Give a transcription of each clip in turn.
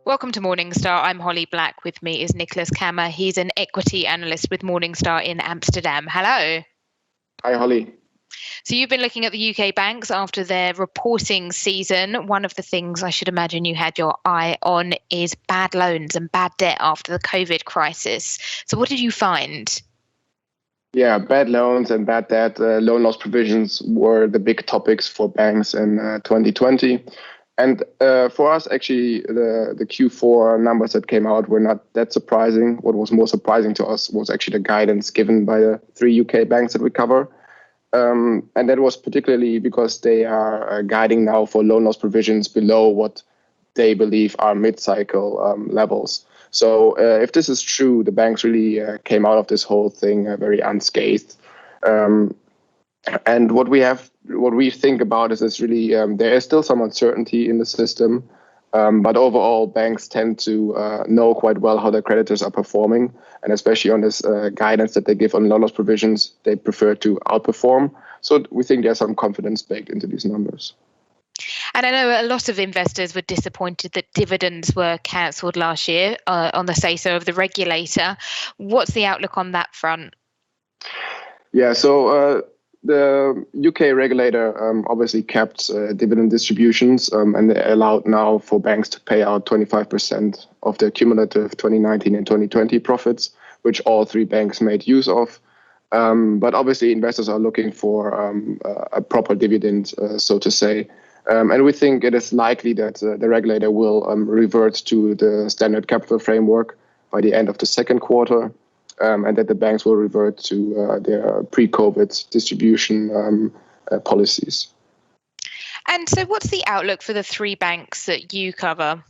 Welcome to Morningstar. I'm Holly Black. With me is Nicholas Kammer. He's an equity analyst with Morningstar in Amsterdam. Hello. Hi, Holly. So you've been looking at the UK banks after their reporting season. One of the things I should imagine you had your eye on is bad loans and bad debt after the COVID crisis. So what did you find? Yeah, bad loans and bad debt, loan loss provisions were the big topics for banks in 2020. And for us, actually, the Q4 numbers that came out were not that surprising. What was more surprising to us was actually the guidance given by the three UK banks that we cover. And that was particularly because they are guiding now for loan loss provisions below what they believe are mid-cycle levels. So if this is true, the banks really came out of this whole thing very unscathed. And what we think about is really there is still some uncertainty in the system, but overall banks tend to know quite well how their creditors are performing, and especially on this guidance that they give on loan loss provisions, they prefer to outperform. So we think there's some confidence baked into these numbers. And I know a lot of investors were disappointed that dividends were cancelled last year on the say-so of the regulator. What's the outlook on that front? Yeah, so the UK regulator obviously kept dividend distributions, and they allowed now for banks to pay out 25% of their cumulative 2019 and 2020 profits, which all three banks made use of. But obviously investors are looking for a proper dividend, so to say. And we think it is likely that the regulator will revert to the standard capital framework by the end of the second quarter, and that the banks will revert to their pre-COVID distribution policies. And so what's the outlook for the three banks that you cover?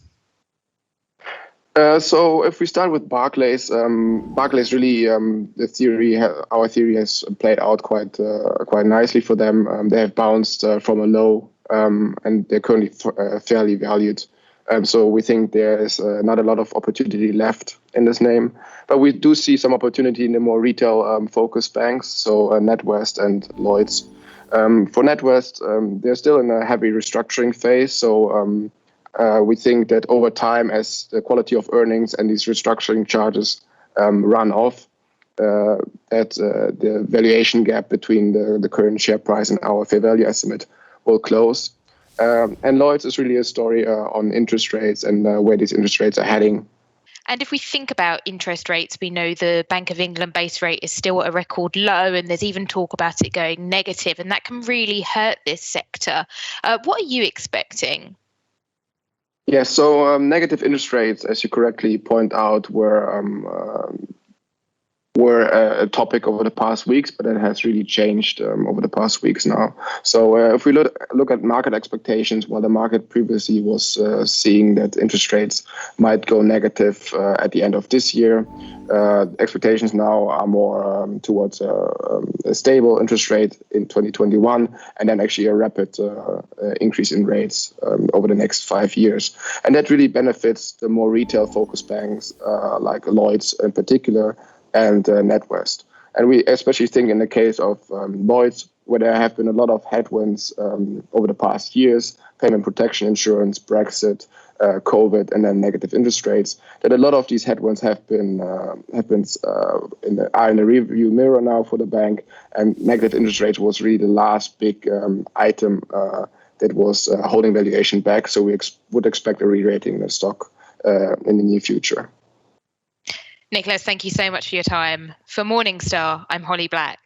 So if we start with Barclays, Barclays really, our theory has played out quite nicely for them. They have bounced from a low, and they're currently fairly valued. So we think there is not a lot of opportunity left in this name, but we do see some opportunity in the more retail-focused banks, so NatWest and Lloyds. For NatWest, they're still in a heavy restructuring phase, so we think that over time, as the quality of earnings and these restructuring charges run off, that the valuation gap between the current share price and our fair value estimate will close. And Lloyds is really a story on interest rates and where these interest rates are heading. And if we think about interest rates, we know the Bank of England base rate is still at a record low, and there's even talk about it going negative, and that can really hurt this sector. What are you expecting? Yeah, so negative interest rates, as you correctly point out, were a topic over the past weeks, but it has really changed over the past weeks now. So if we look at market expectations, while the market previously was seeing that interest rates might go negative at the end of this year, expectations now are more towards a stable interest rate in 2021, and then actually a rapid increase in rates over the next 5 years. And that really benefits the more retail-focused banks like Lloyds in particular, and NatWest. And we especially think in the case of Lloyds, where there have been a lot of headwinds over the past years, payment protection insurance, Brexit, COVID, and then negative interest rates, that a lot of these headwinds are in the rearview mirror now for the bank, and negative interest rates was really the last big item that was holding valuation back. So we would expect a re-rating in the stock in the near future. Nicholas, thank you so much for your time. For Morningstar, I'm Holly Black.